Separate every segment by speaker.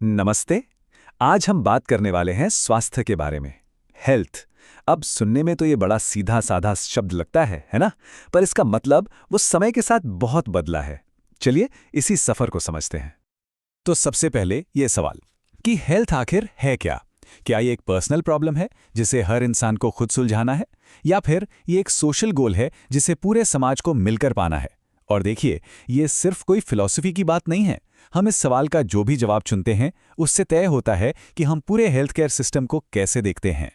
Speaker 1: नमस्ते। आज हम बात करने वाले हैं स्वास्थ्य के बारे में। हेल्थ। अब सुनने में तो ये बड़ा सीधा साधा शब्द लगता है ना? पर इसका मतलब वो समय के साथ बहुत बदला है। चलिए इसी सफर को समझते हैं। तो सबसे पहले ये सवाल कि हेल्थ आखिर है क्या? क्या ये एक पर्सनल प्रॉब्लम है जिसे हर इंसान को खुद सुलझाना है, या फिर ये एक सोशल गोल है जिसे पूरे समाज को मिलकर पाना है? और देखिए, ये सिर्फ कोई फिलॉसफी की बात नहीं है। हम इस सवाल का जो भी जवाब चुनते हैं उससे तय होता है कि हम पूरे हेल्थ केयर सिस्टम को कैसे देखते हैं।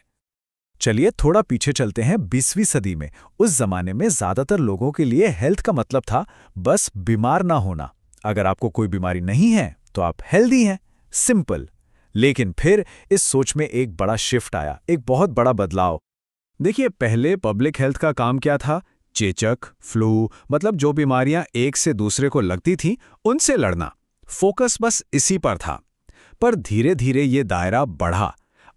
Speaker 1: चलिए थोड़ा पीछे चलते हैं 20वीं सदी में। उस जमाने में ज्यादातर लोगों के लिए हेल्थ का मतलब था बस बीमार ना होना। अगर आपको कोई बीमारी नहीं है तो आप हेल्दी हैं, सिंपल। लेकिन फिर इस सोच में एक बड़ा शिफ्ट आया, एक बहुत बड़ा बदलाव। देखिए, पहले पब्लिक हेल्थ का काम क्या था? चेचक, फ्लू, मतलब जो बीमारियां एक से दूसरे को लगती थीं, उनसे लड़ना। फोकस बस इसी पर था। पर धीरे धीरे ये दायरा बढ़ा।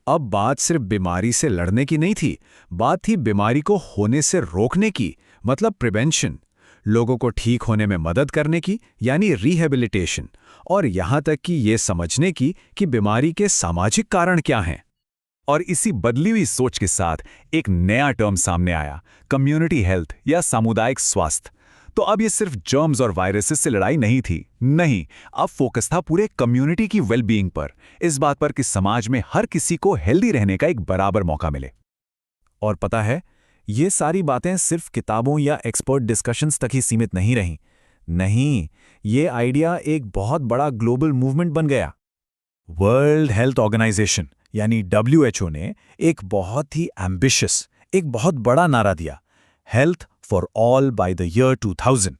Speaker 1: अब बात सिर्फ बीमारी से लड़ने की नहीं थी, बात थी बीमारी को होने से रोकने की, मतलब प्रिवेंशन। लोगों को ठीक होने में मदद करने की, यानी रिहेबिलिटेशन। और यहां तक कि ये समझने की कि बीमारी के सामाजिक कारण क्या हैं। और इसी बदली हुई सोच के साथ एक नया टर्म सामने आया, कम्युनिटी हेल्थ या सामुदायिक स्वास्थ्य। तो अब ये सिर्फ जर्म्स और वायरसेस से लड़ाई नहीं थी, नहीं। अब फोकस था पूरे कम्युनिटी की वेलबीइंग पर, इस बात पर कि समाज में हर किसी को हेल्दी रहने का एक बराबर मौका मिले। और पता है, ये सारी बातें सिर्फ किताबों या एक्सपर्ट डिस्कशंस तक ही सीमित नहीं रहीं। नहीं, ये आइडिया एक बहुत बड़ा ग्लोबल मूवमेंट बन गया। वर्ल्ड हेल्थ ऑर्गेनाइजेशन यानी WHO ने एक बहुत ही एम्बिशियस, एक बहुत बड़ा नारा दिया, health for all by the year 2000।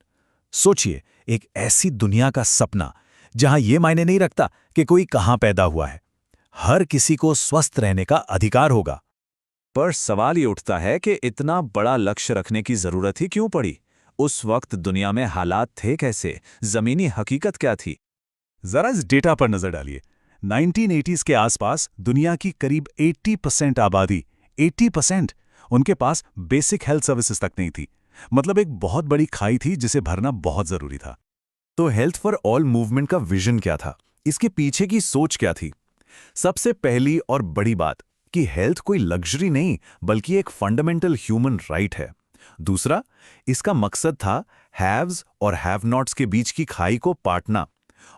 Speaker 1: सोचिए, एक ऐसी दुनिया का सपना जहां यह मायने नहीं रखता कि कोई कहां पैदा हुआ है। हर किसी को स्वस्थ रहने का अधिकार होगा। पर सवाल ये उठता है कि इतना बड़ा लक्ष्य रखने की जरूरत ही क्यों पड़ी? उस वक्त दुनिया में हालात थे कैसे? जमीनी हकीकत क्या थी? जरा इस डेटा पर नजर डालिए। 1980s के आसपास दुनिया की करीब 80% आबादी, 80%, उनके पास बेसिक हेल्थ सर्विसेज तक नहीं थी। मतलब एक बहुत बड़ी खाई थी जिसे भरना बहुत जरूरी था। तो हेल्थ फॉर ऑल मूवमेंट का विजन क्या था? इसके पीछे की सोच क्या थी? सबसे पहली और बड़ी बात कि हेल्थ कोई लग्जरी नहीं, बल्कि एक फंडामेंटल ह्यूमन राइट है। दूसरा, इसका मकसद था हैव्स और हैव नॉट्स के बीच की खाई को पाटना।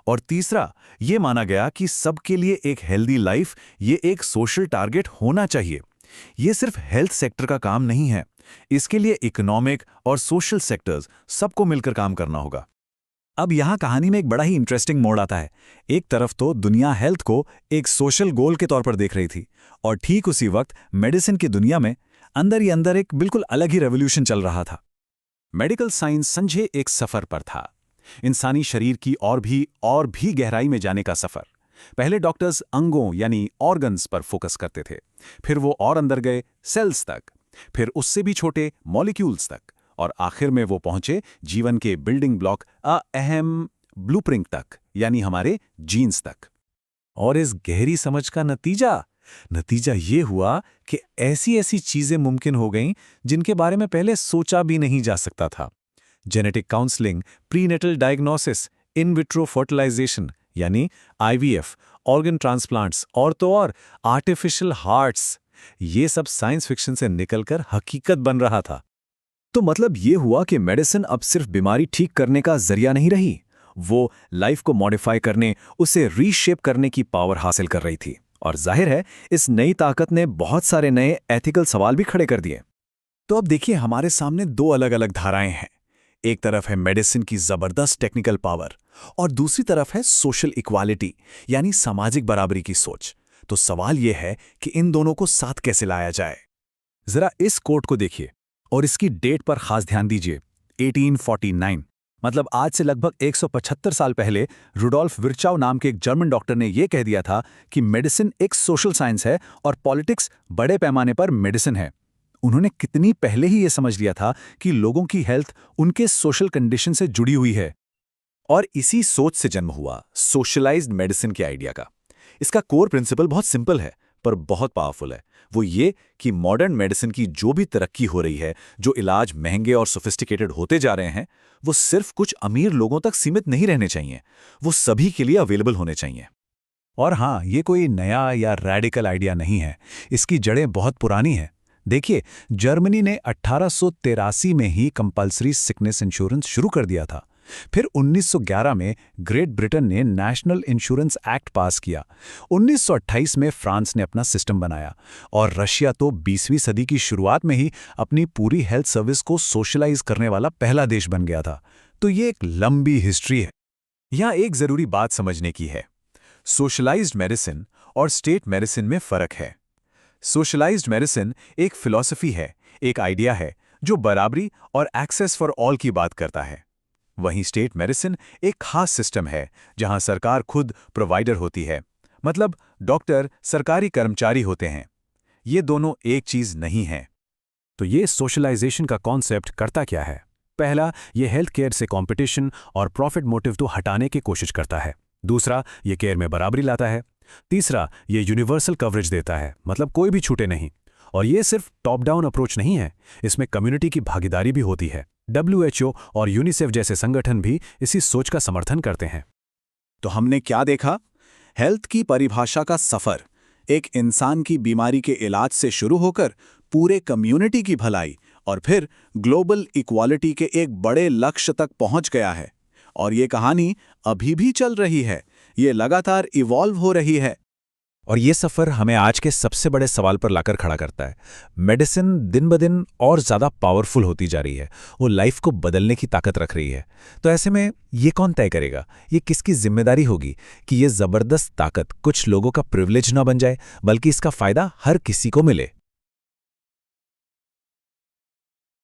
Speaker 1: और तीसरा, ये माना गया कि सबके लिए एक हेल्दी लाइफ ये एक सोशल टारगेट होना चाहिए। ये सिर्फ हेल्थ सेक्टर का काम नहीं है, इसके लिए इकोनॉमिक और सोशल सेक्टर्स सबको मिलकर काम करना होगा। अब यहाँ कहानी में एक बड़ा ही इंटरेस्टिंग मोड़ आता है। एक तरफ तो दुनिया हेल्थ को एक सोशल गोल के तौर पर देख रही थी, और ठीक उसी वक्त मेडिसिन की दुनिया में अंदर ही अंदर एक बिल्कुल अलग ही रेवोल्यूशन चल रहा था। मेडिकल साइंस समझे एक सफर पर था, इंसानी शरीर की और भी गहराई में जाने का सफर। पहले डॉक्टर्स अंगों यानी ऑर्गन्स पर फोकस करते थे, फिर वो और अंदर गए सेल्स तक, फिर उससे भी छोटे मॉलिक्यूल्स तक, और आखिर में वो पहुंचे जीवन के बिल्डिंग ब्लॉक अहम ब्लूप्रिंट तक, यानी हमारे जीन्स तक। और इस गहरी समझ का नतीजा ये हुआ कि ऐसी ऐसी चीजें मुमकिन हो गईं जिनके बारे में पहले सोचा भी नहीं जा सकता था। Genetic counselling, prenatal diagnosis, in vitro fertilisation यानी IVF, ऑर्गन ट्रांसप्लांट्स, और तो और आर्टिफिशियल हार्ट्स। ये सब साइंस फिक्शन से निकलकर हकीकत बन रहा था। तो मतलब ये हुआ कि मेडिसिन अब सिर्फ बीमारी ठीक करने का जरिया नहीं रही, वो लाइफ को मॉडिफाई करने, उसे रीशेप करने की पावर हासिल कर रही थी। और जाहिर है, इस नई ताकत ने बहुत सारे नए एथिकल सवाल भी खड़े कर दिए। तो अब देखिए, हमारे सामने दो अलग अलग धाराएं हैं। एक तरफ है मेडिसिन की जबरदस्त टेक्निकल पावर, और दूसरी तरफ है सोशल इक्वालिटी यानी सामाजिक बराबरी की सोच। तो सवाल यह है कि इन दोनों को साथ कैसे लाया जाए। जरा इस कोट को देखिए और इसकी डेट पर खास ध्यान दीजिए। 1849, मतलब आज से लगभग 175 साल पहले रुडोल्फ विर्चाउ नाम के एक जर्मन डॉक्टर ने यह कह दिया था कि मेडिसिन एक सोशल साइंस है और पॉलिटिक्स बड़े पैमाने पर मेडिसिन है। उन्होंने कितनी पहले ही यह समझ लिया था कि लोगों की हेल्थ उनके सोशल कंडीशन से जुड़ी हुई है। और इसी सोच से जन्म हुआ सोशलाइज्ड मेडिसिन के आइडिया का। इसका कोर प्रिंसिपल बहुत सिंपल है पर बहुत पावरफुल है। वो ये कि मॉडर्न मेडिसिन की जो भी तरक्की हो रही है, जो इलाज महंगे और सोफिस्टिकेटेड होते जा रहे हैं, वो सिर्फ कुछ अमीर लोगों तक सीमित नहीं रहने चाहिए, वो सभी के लिए अवेलेबल होने चाहिए। और हाँ, ये कोई नया या रैडिकल आइडिया नहीं है। इसकी जड़ें बहुत पुरानी हैं। देखिए, जर्मनी ने 1883 में ही कंपल्सरी सिकनेस इंश्योरेंस शुरू कर दिया था। फिर 1911 में ग्रेट ब्रिटेन ने नेशनल इंश्योरेंस एक्ट पास किया। 1928 में फ्रांस ने अपना सिस्टम बनाया और रशिया तो 20वीं सदी की शुरुआत में ही अपनी पूरी हेल्थ सर्विस को सोशलाइज करने वाला पहला देश बन गया था। तो ये एक लंबी हिस्ट्री है। यहाँ एक जरूरी बात समझने की है। सोशलाइज्ड मेडिसिन और स्टेट मेडिसिन में फर्क है। सोशलाइज्ड मेडिसिन एक फिलॉसफी है, एक आइडिया है जो बराबरी और एक्सेस फॉर ऑल की बात करता है। वहीं स्टेट मेडिसिन एक खास सिस्टम है जहां सरकार खुद प्रोवाइडर होती है, मतलब डॉक्टर सरकारी कर्मचारी होते हैं। ये दोनों एक चीज नहीं है। तो ये सोशलाइजेशन का कॉन्सेप्ट करता क्या है? पहला, ये हेल्थ केयर से कंपटीशन और प्रॉफिट मोटिव तो हटाने की कोशिश करता है। दूसरा, ये केयर में बराबरी लाता है। तीसरा, ये यूनिवर्सल कवरेज देता है, मतलब कोई भी छूटे नहीं। और ये सिर्फ टॉप डाउन अप्रोच नहीं है, इसमें कम्युनिटी की भागीदारी भी होती है। WHO और यूनिसेफ जैसे संगठन भी इसी सोच का समर्थन करते हैं।
Speaker 2: तो हमने क्या देखा? हेल्थ की परिभाषा का सफर एक इंसान की बीमारी के इलाज से शुरू होकर पूरे कम्युनिटी की भलाई और फिर ग्लोबल इक्वालिटी के एक बड़े लक्ष्य तक पहुंच गया है। और ये कहानी अभी भी चल रही है, ये लगातार इवॉल्व हो रही है।
Speaker 1: और ये सफ़र हमें आज के सबसे बड़े सवाल पर लाकर खड़ा करता है। मेडिसिन दिन ब दिन और ज़्यादा पावरफुल होती जा रही है, वो लाइफ को बदलने की ताकत रख रही है। तो ऐसे में ये कौन तय करेगा, ये किसकी जिम्मेदारी होगी कि ये ज़बरदस्त ताकत कुछ लोगों का प्रिविलेज ना बन जाए, बल्कि इसका फ़ायदा हर किसी को मिले।